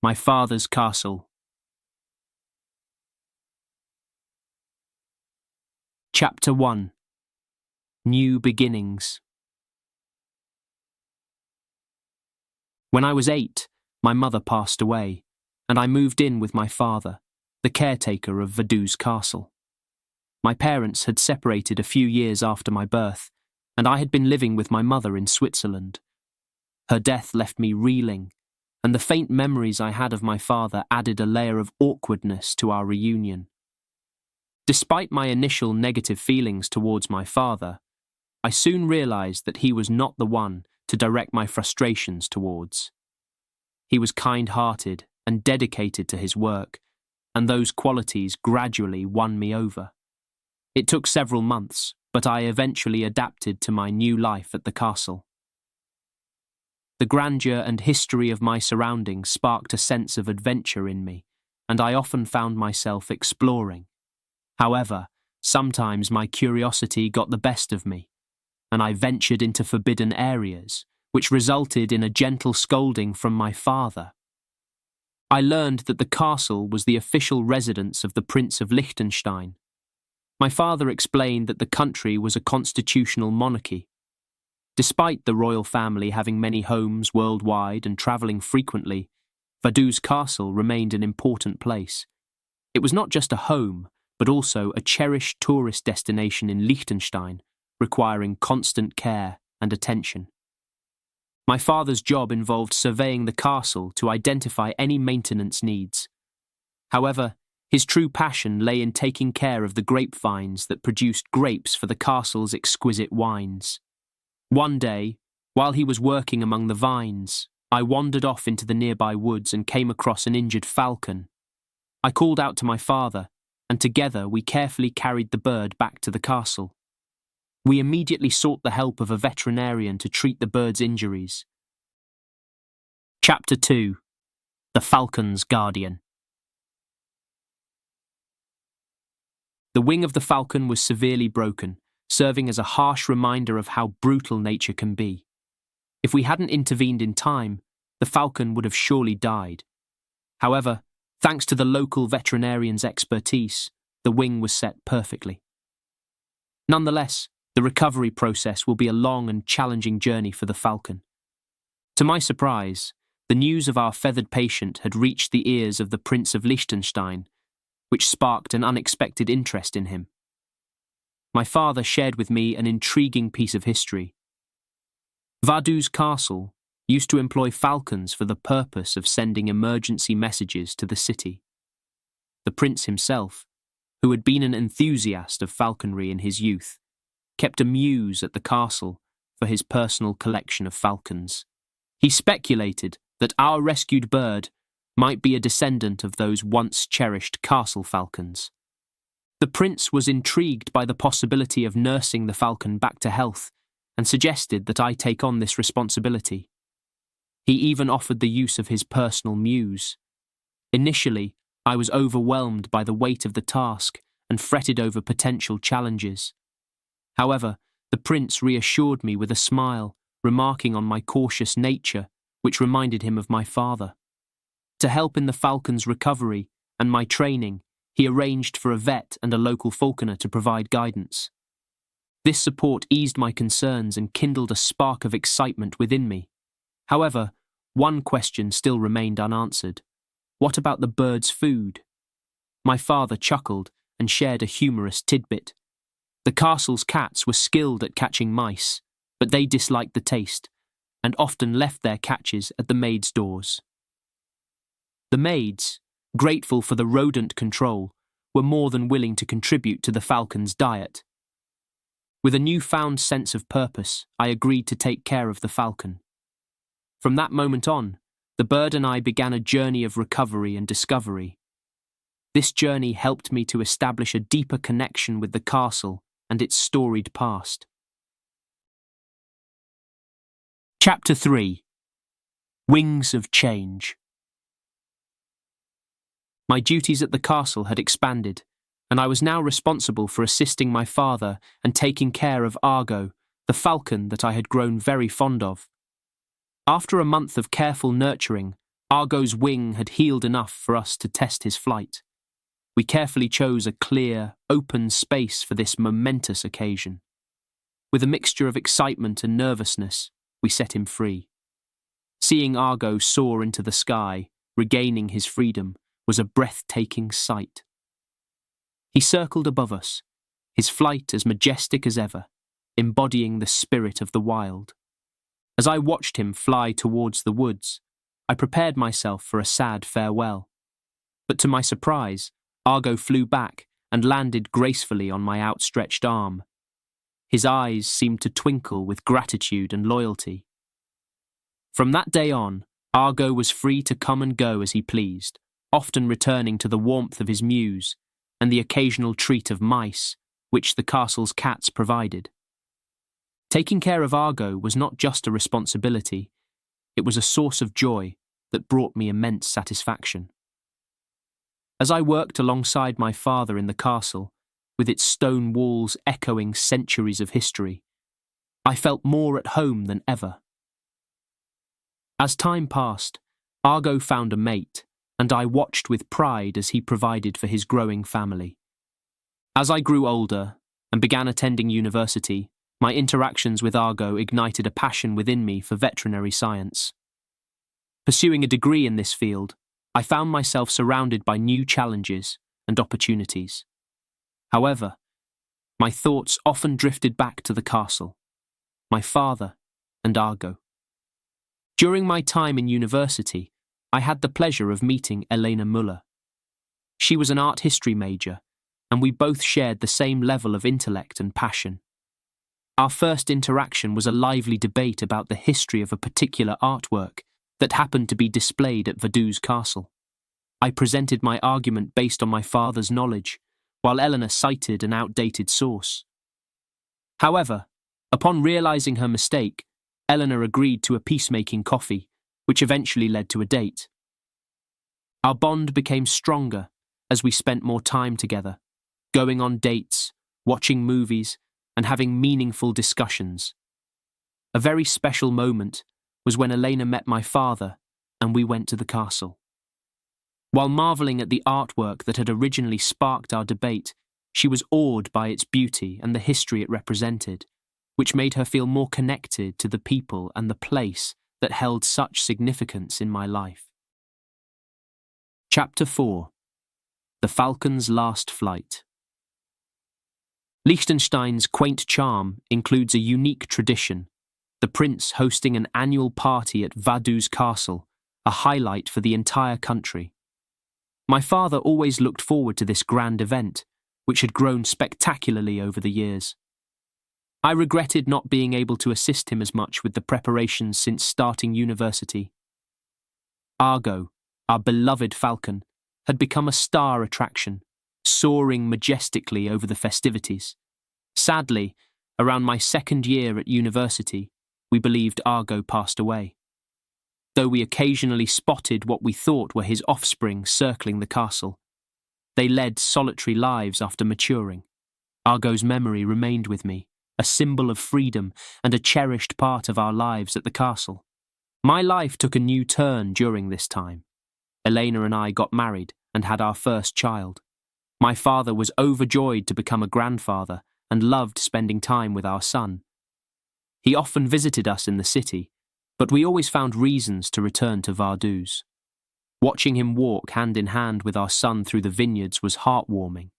My father's castle. Chapter 1. New Beginnings. When I was 8, my mother passed away, and I moved in with my father, the caretaker of Vaduz Castle. My parents had separated a few years after my birth, and I had been living with my mother in Switzerland. Her death left me reeling, and the faint memories I had of my father added a layer of awkwardness to our reunion. Despite my initial negative feelings towards my father, I soon realized that he was not the one to direct my frustrations towards. He was kind-hearted and dedicated to his work, and those qualities gradually won me over. It took several months, but I eventually adapted to my new life at the castle. The grandeur and history of my surroundings sparked a sense of adventure in me, and I often found myself exploring. However, sometimes my curiosity got the best of me, and I ventured into forbidden areas, which resulted in a gentle scolding from my father. I learned that the castle was the official residence of the Prince of Liechtenstein. My father explained that the country was a constitutional monarchy. Despite the royal family having many homes worldwide and travelling frequently, Vaduz Castle remained an important place. It was not just a home, but also a cherished tourist destination in Liechtenstein, requiring constant care and attention. My father's job involved surveying the castle to identify any maintenance needs. However, his true passion lay in taking care of the grapevines that produced grapes for the castle's exquisite wines. One day, while he was working among the vines, I wandered off into the nearby woods and came across an injured falcon. I called out to my father, and together we carefully carried the bird back to the castle. We immediately sought the help of a veterinarian to treat the bird's injuries. Chapter 2. The Falcon's Guardian. The wing of the falcon was severely broken, serving as a harsh reminder of how brutal nature can be. If we hadn't intervened in time, the falcon would have surely died. However, thanks to the local veterinarian's expertise, the wing was set perfectly. Nonetheless, the recovery process will be a long and challenging journey for the falcon. To my surprise, the news of our feathered patient had reached the ears of the Prince of Liechtenstein, which sparked an unexpected interest in him. My father shared with me an intriguing piece of history. Vaduz Castle used to employ falcons for the purpose of sending emergency messages to the city. The prince himself, who had been an enthusiast of falconry in his youth, kept a mews at the castle for his personal collection of falcons. He speculated that our rescued bird might be a descendant of those once cherished castle falcons. The prince was intrigued by the possibility of nursing the falcon back to health and suggested that I take on this responsibility. He even offered the use of his personal mews. Initially, I was overwhelmed by the weight of the task and fretted over potential challenges. However, the prince reassured me with a smile, remarking on my cautious nature, which reminded him of my father. To help in the falcon's recovery and my training, he arranged for a vet and a local falconer to provide guidance. This support eased my concerns and kindled a spark of excitement within me. However, one question still remained unanswered. What about the bird's food? My father chuckled and shared a humorous tidbit. The castle's cats were skilled at catching mice, but they disliked the taste and often left their catches at the maids' doors. The maids, grateful for the rodent control, were more than willing to contribute to the falcon's diet. With a newfound sense of purpose, I agreed to take care of the falcon. From that moment on, the bird and I began a journey of recovery and discovery. This journey helped me to establish a deeper connection with the castle and its storied past. Chapter 3. Wings of Change. My duties at the castle had expanded, and I was now responsible for assisting my father and taking care of Argo, the falcon that I had grown very fond of. After a month of careful nurturing, Argo's wing had healed enough for us to test his flight. We carefully chose a clear, open space for this momentous occasion. With a mixture of excitement and nervousness, we set him free. Seeing Argo soar into the sky, regaining his freedom, was a breathtaking sight. He circled above us, his flight as majestic as ever, embodying the spirit of the wild. As I watched him fly towards the woods, I prepared myself for a sad farewell. But to my surprise, Argo flew back and landed gracefully on my outstretched arm. His eyes seemed to twinkle with gratitude and loyalty. From that day on, Argo was free to come and go as he pleased, often returning to the warmth of his mews and the occasional treat of mice, which the castle's cats provided. Taking care of Argo was not just a responsibility, it was a source of joy that brought me immense satisfaction. As I worked alongside my father in the castle, with its stone walls echoing centuries of history, I felt more at home than ever. As time passed, Argo found a mate, and I watched with pride as he provided for his growing family. As I grew older and began attending university, my interactions with Argo ignited a passion within me for veterinary science. Pursuing a degree in this field, I found myself surrounded by new challenges and opportunities. However, my thoughts often drifted back to the castle, my father, and Argo. During my time in university, I had the pleasure of meeting Elena Muller. She was an art history major, and we both shared the same level of intellect and passion. Our first interaction was a lively debate about the history of a particular artwork that happened to be displayed at Vaduz Castle. I presented my argument based on my father's knowledge, while Eleanor cited an outdated source. However, upon realizing her mistake, Eleanor agreed to a peacemaking coffee, which eventually led to a date. Our bond became stronger as we spent more time together, going on dates, watching movies, and having meaningful discussions. A very special moment was when Elena met my father and we went to the castle. While marvelling at the artwork that had originally sparked our debate, she was awed by its beauty and the history it represented, which made her feel more connected to the people and the place that held such significance in my life. Chapter 4. The Falcon's Last Flight. Liechtenstein's quaint charm includes a unique tradition, the prince hosting an annual party at Vaduz Castle, a highlight for the entire country. My father always looked forward to this grand event, which had grown spectacularly over the years. I regretted not being able to assist him as much with the preparations since starting university. Argo, our beloved falcon, had become a star attraction, soaring majestically over the festivities. Sadly, around my second year at university, we believed Argo passed away. Though we occasionally spotted what we thought were his offspring circling the castle, they led solitary lives after maturing. Argo's memory remained with me, a symbol of freedom and a cherished part of our lives at the castle. My life took a new turn during this time. Elena and I got married and had our first child. My father was overjoyed to become a grandfather and loved spending time with our son. He often visited us in the city, but we always found reasons to return to Vaduz. Watching him walk hand in hand with our son through the vineyards was heartwarming.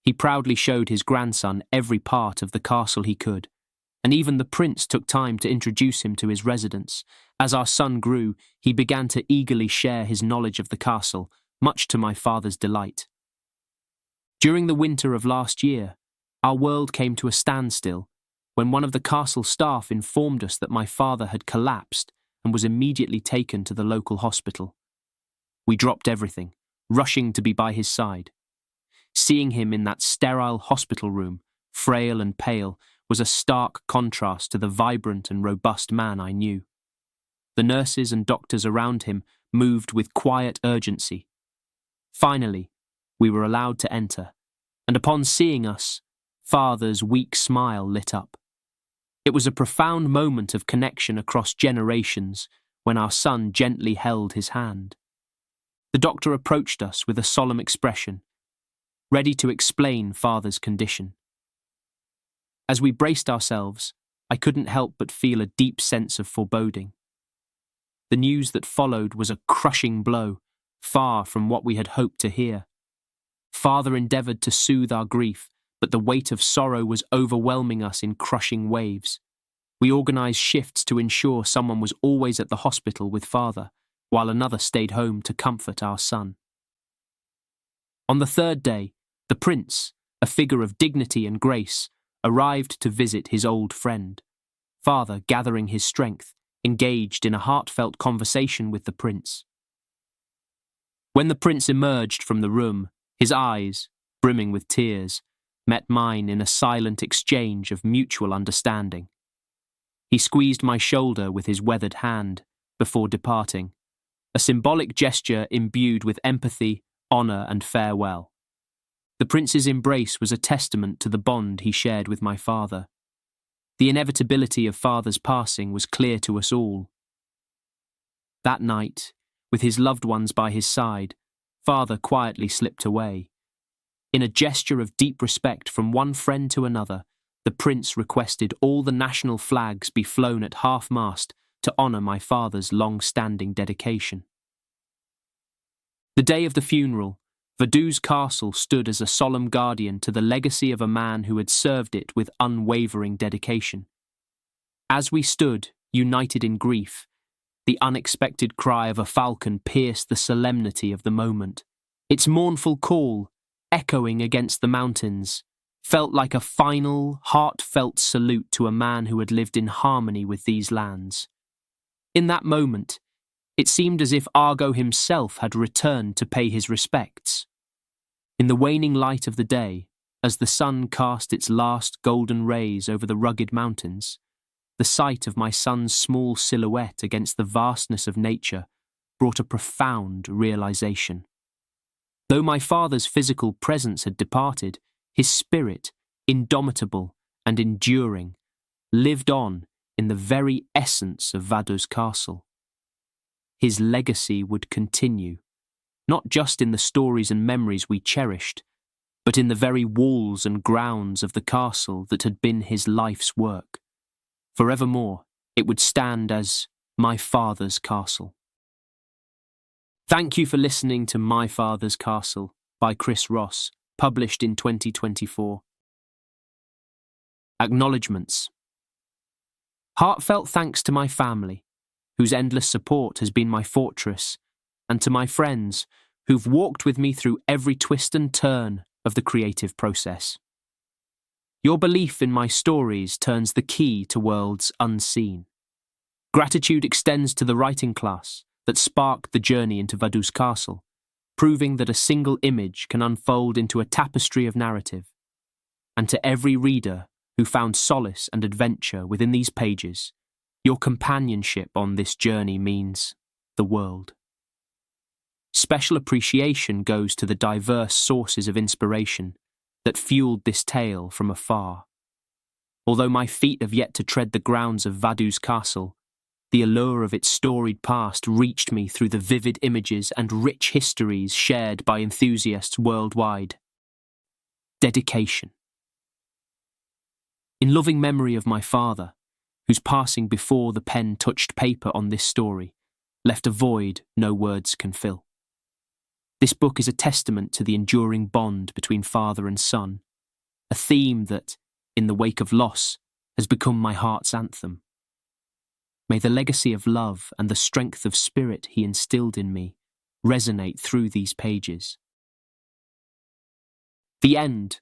He proudly showed his grandson every part of the castle he could, and even the prince took time to introduce him to his residents. As our son grew, he began to eagerly share his knowledge of the castle, much to my father's delight. During the winter of last year, our world came to a standstill when one of the castle staff informed us that my father had collapsed and was immediately taken to the local hospital. We dropped everything, rushing to be by his side. Seeing him in that sterile hospital room, frail and pale, was a stark contrast to the vibrant and robust man I knew. The nurses and doctors around him moved with quiet urgency. Finally, we were allowed to enter, and upon seeing us, Father's weak smile lit up. It was a profound moment of connection across generations, when our son gently held his hand. The doctor approached us with a solemn expression, ready to explain father's condition. As we braced ourselves, I couldn't help but feel a deep sense of foreboding. The news that followed was a crushing blow, far from what we had hoped to hear. Father endeavoured to soothe our grief, but the weight of sorrow was overwhelming us in crushing waves. We organised shifts to ensure someone was always at the hospital with father, while another stayed home to comfort our son. On the third day, the prince, a figure of dignity and grace, arrived to visit his old friend. Father, gathering his strength, engaged in a heartfelt conversation with the prince. When the prince emerged from the room, his eyes, brimming with tears, met mine in a silent exchange of mutual understanding. He squeezed my shoulder with his weathered hand before departing, a symbolic gesture imbued with empathy, honour and farewell. The prince's embrace was a testament to the bond he shared with my father. The inevitability of father's passing was clear to us all. That night, with his loved ones by his side, father quietly slipped away. In a gesture of deep respect from one friend to another, the prince requested all the national flags be flown at half-mast to honour my father's long-standing dedication. The day of the funeral, Vaduz Castle stood as a solemn guardian to the legacy of a man who had served it with unwavering dedication. As we stood, united in grief, the unexpected cry of a falcon pierced the solemnity of the moment. Its mournful call, echoing against the mountains, felt like a final, heartfelt salute to a man who had lived in harmony with these lands. In that moment, it seemed as if Argo himself had returned to pay his respects. In the waning light of the day, as the sun cast its last golden rays over the rugged mountains, the sight of my son's small silhouette against the vastness of nature brought a profound realization. Though my father's physical presence had departed, his spirit, indomitable and enduring, lived on in the very essence of Vaduz Castle. His legacy would continue, not just in the stories and memories we cherished, but in the very walls and grounds of the castle that had been his life's work. Forevermore, it would stand as my father's castle. Thank you for listening to My Father's Castle by Chris Ross, published in 2024. Acknowledgements. Heartfelt thanks to my family, whose endless support has been my fortress, and to my friends, who've walked with me through every twist and turn of the creative process. Your belief in my stories turns the key to worlds unseen. Gratitude extends to the writing class that sparked the journey into Vaduz Castle, proving that a single image can unfold into a tapestry of narrative. And to every reader who found solace and adventure within these pages, your companionship on this journey means the world. Special appreciation goes to the diverse sources of inspiration that fueled this tale from afar. Although my feet have yet to tread the grounds of Vaduz Castle, the allure of its storied past reached me through the vivid images and rich histories shared by enthusiasts worldwide. Dedication. In loving memory of my father, whose passing before the pen touched paper on this story left a void no words can fill. This book is a testament to the enduring bond between father and son, a theme that, in the wake of loss, has become my heart's anthem. May the legacy of love and the strength of spirit he instilled in me resonate through these pages. The end